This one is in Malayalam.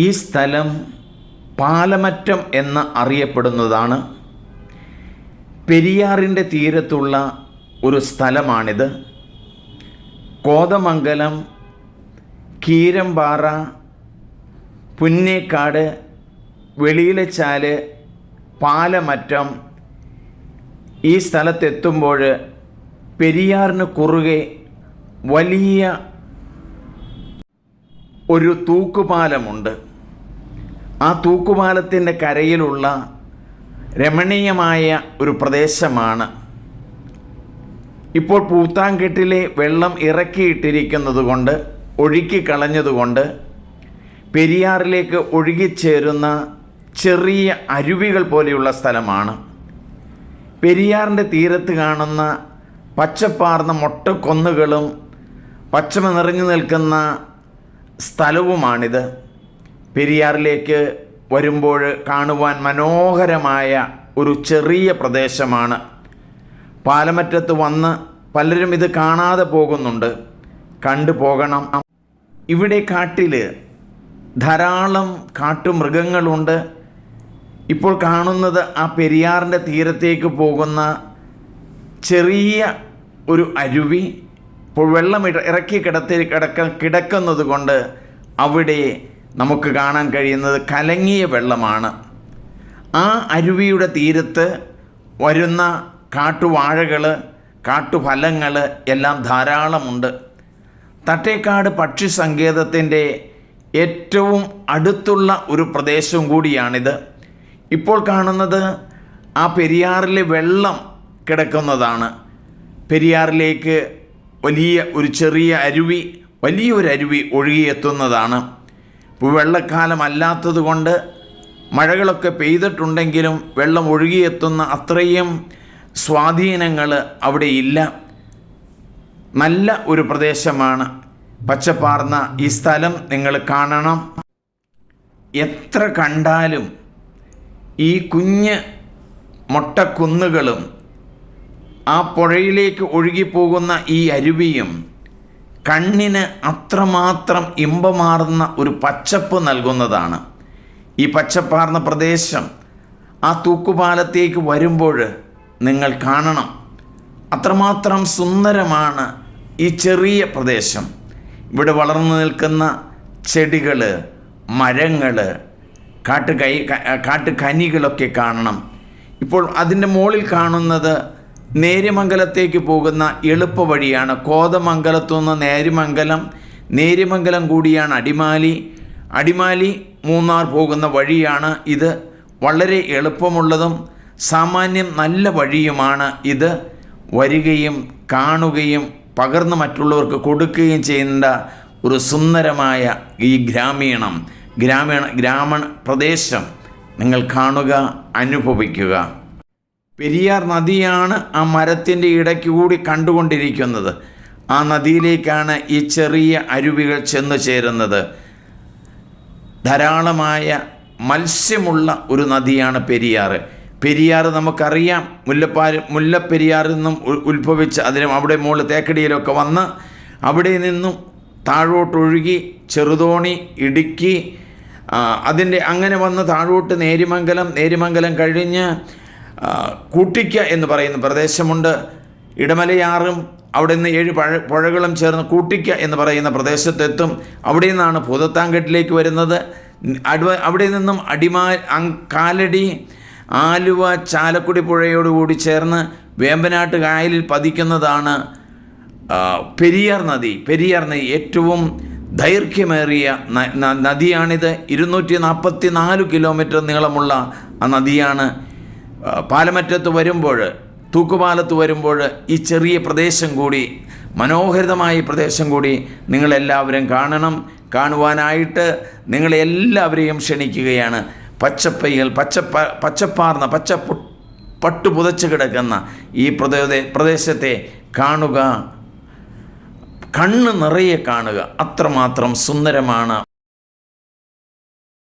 ഈ സ്ഥലം പാലമറ്റം എന്ന് അറിയപ്പെടുന്നതാണ്. പെരിയാറിൻ്റെ തീരത്തുള്ള ഒരു സ്ഥലമാണിത്. കോതമംഗലം, കീരമ്പാറ, പുന്നേക്കാട്, വെളിയിലച്ചാല്, പാലമറ്റം ഈ സ്ഥലത്തെത്തുമ്പോൾ പെരിയാറിന് കുറുകെ വലിയ ഒരു തൂക്കുപാലമുണ്ട്. ആ തൂക്കുപാലത്തിൻ്റെ കരയിലുള്ള രമണീയമായ ഒരു പ്രദേശമാണ്. ഇപ്പോൾ പൂത്താൻകെട്ടിലെ വെള്ളം ഇറക്കിയിട്ടിരിക്കുന്നത് കൊണ്ട്, ഒഴുക്കിക്കളഞ്ഞതുകൊണ്ട് പെരിയാറിലേക്ക് ഒഴുകിച്ചേരുന്ന ചെറിയ അരുവികൾ പോലെയുള്ള സ്ഥലമാണ്. പെരിയാറിൻ്റെ തീരത്ത് കാണുന്ന പച്ചപ്പാർന്ന മൊട്ടക്കൊന്നുകളും പച്ചമ നിറഞ്ഞു നിൽക്കുന്ന സ്ഥലവുമാണിത്. പെരിയാറിലേക്ക് വരുമ്പോൾ കാണുവാൻ മനോഹരമായ ഒരു ചെറിയ പ്രദേശമാണ്. പാലമറ്റത്ത് വന്ന് പലരും ഇത് കാണാതെ പോകുന്നുണ്ട്. കണ്ടുപോകണം. ഇവിടെ കാട്ടിൽ ധാരാളം കാട്ടുമൃഗങ്ങളുണ്ട്. ഇപ്പോൾ കാണുന്നത് ആ പെരിയാറിൻ്റെ തീരത്തേക്ക് പോകുന്ന ചെറിയ ഒരു അരുവി. ഇപ്പോൾ വെള്ളം ഇറക്കി കിടക്കുന്നത് കൊണ്ട് അവിടെ നമുക്ക് കാണാൻ കഴിയുന്നത് കലങ്ങിയ വെള്ളമാണ്. ആ അരുവിയുടെ തീരത്ത് വരുന്ന കാട്ടുവാഴകൾ, കാട്ടുഫലങ്ങൾ എല്ലാം ധാരാളമുണ്ട്. തട്ടേക്കാട് പക്ഷി സങ്കേതത്തിൻ്റെ ഏറ്റവും അടുത്തുള്ള ഒരു പ്രദേശം കൂടിയാണിത്. ഇപ്പോൾ കാണുന്നത് ആ പെരിയാറിലെ വെള്ളം കിടക്കുന്നതാണ്. പെരിയാറിലേക്ക് വലിയൊരു അരുവി ഒഴുകിയെത്തുന്നതാണ്. ഇപ്പോൾ വെള്ളക്കാലം അല്ലാത്തത് കൊണ്ട് മഴകളൊക്കെ പെയ്തിട്ടുണ്ടെങ്കിലും വെള്ളം ഒഴുകിയെത്തുന്ന അത്രയും സ്വാധീനങ്ങൾ അവിടെ ഇല്ല. നല്ല ഒരു പ്രദേശമാണ്. പച്ചപ്പാർന്ന ഈ സ്ഥലം നിങ്ങൾ കാണണം. എത്ര കണ്ടാലും ഈ കുഞ്ഞ് മൊട്ടക്കുന്നുകളും ആ പുഴയിലേക്ക് ഒഴുകിപ്പോകുന്ന ഈ അരുവിയും കണ്ണിന് അത്രമാത്രം ഇമ്പമാർന്ന ഒരു പച്ചപ്പ് നൽകുന്നതാണ്. ഈ പച്ചപ്പാർന്ന പ്രദേശം ആ തൂക്കുപാലത്തേക്ക് വരുമ്പോൾ നിങ്ങൾ കാണണം. അത്രമാത്രം സുന്ദരമാണ് ഈ ചെറിയ പ്രദേശം. ഇവിടെ വളർന്നു നിൽക്കുന്ന ചെടികൾ, മരങ്ങൾ, കാട്ടുകനികളൊക്കെ കാണണം. ഇപ്പോൾ അതിൻ്റെ മുകളിൽ കാണുന്നത് നേര്യമംഗലത്തേക്ക് പോകുന്ന എളുപ്പ വഴിയാണ്. കോതമംഗലത്തു നിന്ന് നേര്യമംഗലം കൂടിയാണ് അടിമാലി മൂന്നാർ പോകുന്ന വഴിയാണ് ഇത്. വളരെ എളുപ്പമുള്ളതും സാമാന്യം നല്ല വഴിയുമാണ് ഇത്. വരികയും കാണുകയും പകർന്ന് മറ്റുള്ളവർക്ക് കൊടുക്കുകയും ചെയ്യേണ്ട ഒരു സുന്ദരമായ ഈ ഗ്രാമീണ പ്രദേശം നിങ്ങൾ കാണുക, അനുഭവിക്കുക. പെരിയാർ നദിയാണ് ആ മരത്തിൻ്റെ ഇടയ്ക്ക് കൂടി കണ്ടുകൊണ്ടിരിക്കുന്നത്. ആ നദിയിലേക്കാണ് ഈ ചെറിയ അരുവികൾ ചെന്നു ചേരുന്നത്. ധാരാളമായ മത്സ്യമുള്ള ഒരു നദിയാണ് പെരിയാർ. നമുക്കറിയാം, മുല്ലപ്പെരിയാറിൽ നിന്നും ഉത്ഭവിച്ച് അവിടെ മുകളിൽ തേക്കടിയിലൊക്കെ വന്ന് അവിടെ നിന്നും താഴോട്ടൊഴുകി ചെറുതോണി, ഇടുക്കി, അങ്ങനെ വന്ന് താഴോട്ട് നേര്യമംഗലം കഴിഞ്ഞ് കൂട്ടിക്ക എന്ന് പറയുന്ന പ്രദേശമുണ്ട്. ഇടമലയാറും അവിടെ നിന്ന് 7 പുഴകളും ചേർന്ന് കൂട്ടിക്ക എന്ന് പറയുന്ന പ്രദേശത്തെത്തും. അവിടെ നിന്നാണ് ഭൂതത്താൻകെട്ടിലേക്ക് വരുന്നത്. അവിടെ നിന്നും കാലടി, ആലുവ, ചാലക്കുടി പുഴയോടുകൂടി ചേർന്ന് വേമ്പനാട്ട് കായലിൽ പതിക്കുന്നതാണ് പെരിയാർ നദി. ഏറ്റവും ദൈർഘ്യമേറിയ നദിയാണിത്. 244 കിലോമീറ്റർ നീളമുള്ള ആ നദിയാണ്. പാലമറ്റത്ത് വരുമ്പോൾ, തൂക്കുപാലത്ത് വരുമ്പോൾ ഈ ചെറിയ പ്രദേശം കൂടി, മനോഹരിതമായ പ്രദേശം കൂടി നിങ്ങളെല്ലാവരും കാണണം. കാണുവാനായിട്ട് നിങ്ങളെല്ലാവരെയും ക്ഷണിക്കുകയാണ്. പച്ചപ്പാർന്ന പട്ടു പുതച്ച് കിടക്കുന്ന ഈ പ്രദേശത്തെ കാണുക, കണ്ണ് നിറയെ കാണുക. അത്രമാത്രം സുന്ദരമാണ്.